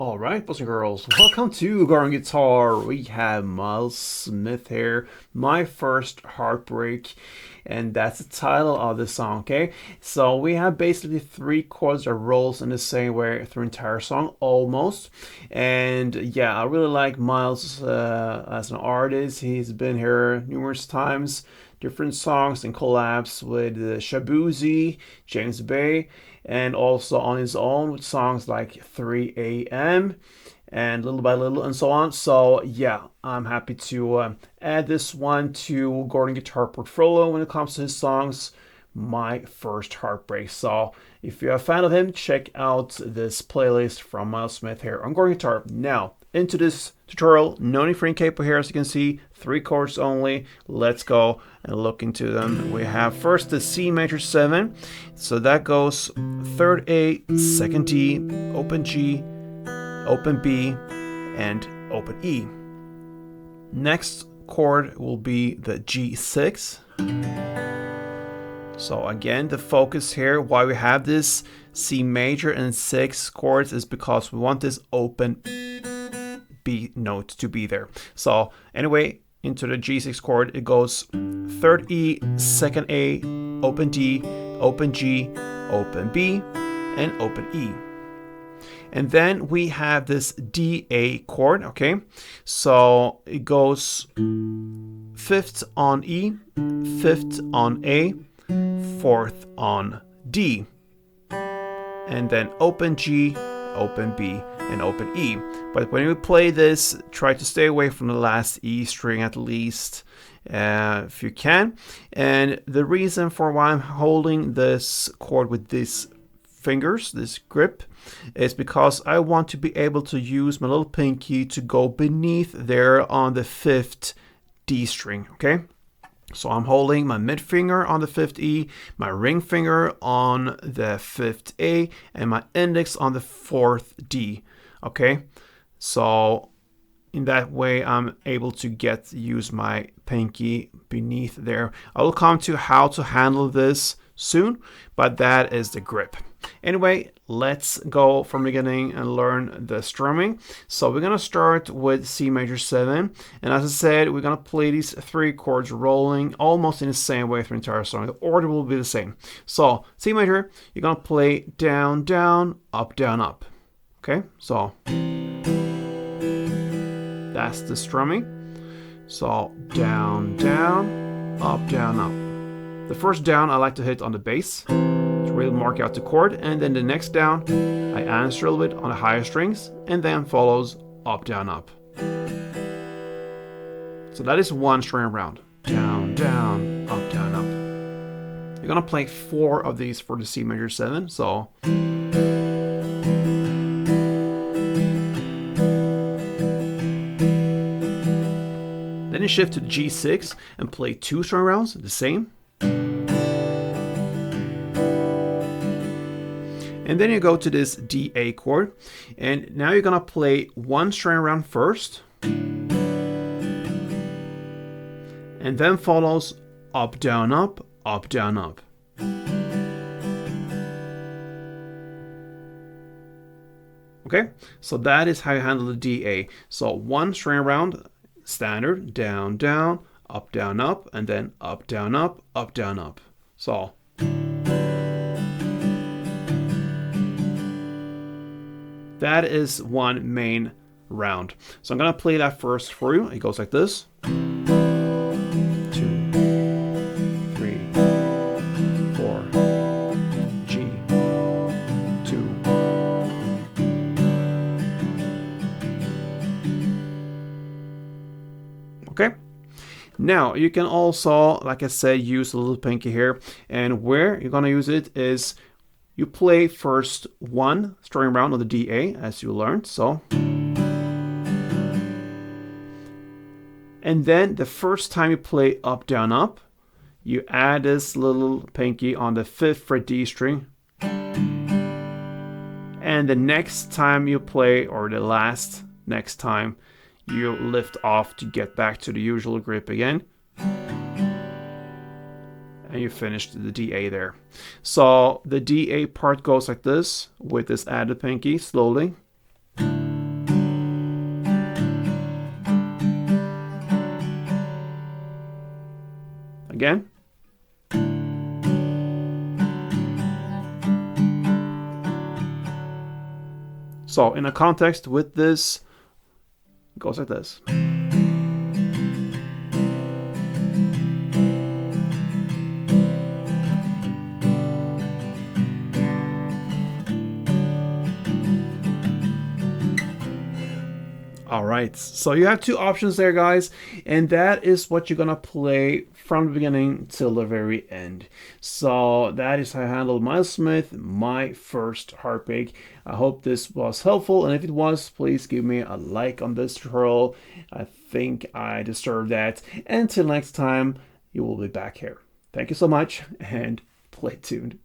Alright, boys and girls, welcome to Garden Guitar. We have Myles Smith here, My First Heartbreak, and that's the title of the song, okay? So we have basically three chords that rolls in the same way through the entire song, almost. And yeah, I really like Myles as an artist. He's been here numerous times, different songs and collabs with Shabuzi, James Bay, and also on his own with songs like 3 a.m. and Little by Little and so on. So yeah, I'm happy to add this one to Gordon Guitar portfolio when it comes to his songs, My First Heartbreak. So if you're a fan of him, check out this playlist from Myles Smith here on Gordon Guitar. Now, into this tutorial, no need for any capo here, as you can see, three chords only. Let's go and look into them. We have first the C major 7, so that goes 3rd A, 2nd D, open G, open B, and open E. Next chord will be the G6. So again, the focus here, why we have this C major and 6 chords, is because we want this open B note to be there. So anyway, into the G6 chord, it goes 3rd E, 2nd A, open D, open G, open B, and open E. And then we have this DA chord, okay? So it goes 5th on E, 5th on A, 4th on D, and then open G, open B, and open E. But when you play this, try to stay away from the last E string at least, if you can. And the reason for why I'm holding this chord with these fingers, this grip, is because I want to be able to use my little pinky to go beneath there on the 5th D string, okay? So I'm holding my mid finger on the 5th E, my ring finger on the 5th A, and my index on the 4th D. Okay, so in that way I'm able to use my pinky beneath there. I will come to how to handle this soon, but that is the grip. Anyway, let's go from the beginning and learn the strumming. So we're gonna start with C major 7, and as I said, we're gonna play these three chords rolling almost in the same way through the entire song. The order will be the same. So C major, you're gonna play down, down, up, down, up. Okay, so that's the strumming. So down, down, up, down, up. The first down I like to hit on the bass to really mark out the chord, and then the next down I answer a little bit on the higher strings, and then follows up, down, up. So that is one string round. Down, down, up, down, up. You're gonna play 4 of these for the C major 7. So then you shift to the G6 and play 2 string rounds, the same. And then you go to this DA chord, and now you're gonna play 1 string round first, and then follows up, down, up, up, down, up. Okay, so that is how you handle the DA. So 1 string round, standard, down, down, up, and then up, down, up, down, up. So that is one main round. So I'm gonna play that first for you. It goes like this. 2, 3, 4, G, 2. Okay. Now you can also, like I said, use a little pinky here, and where you're gonna use it is you play first 1 string round on the DA, as you learned, so. And then the first time you play up, down, up, you add this little pinky on the 5th fret D string. And the next time you play, or the next time, you lift off to get back to the usual grip again. And you finish the DA there. So the DA part goes like this, with this added pinky, slowly. again. So in a context with this, it goes like this. All right, so you have two options there, guys, and that is what you're gonna play from the beginning till the very end. So that is how I handled Myles Smith, My First Heartbreak. I hope this was helpful, and if it was, please give me a like on this tutorial. I think I deserve that. Until next time, you will be back here. Thank you so much, and play tuned.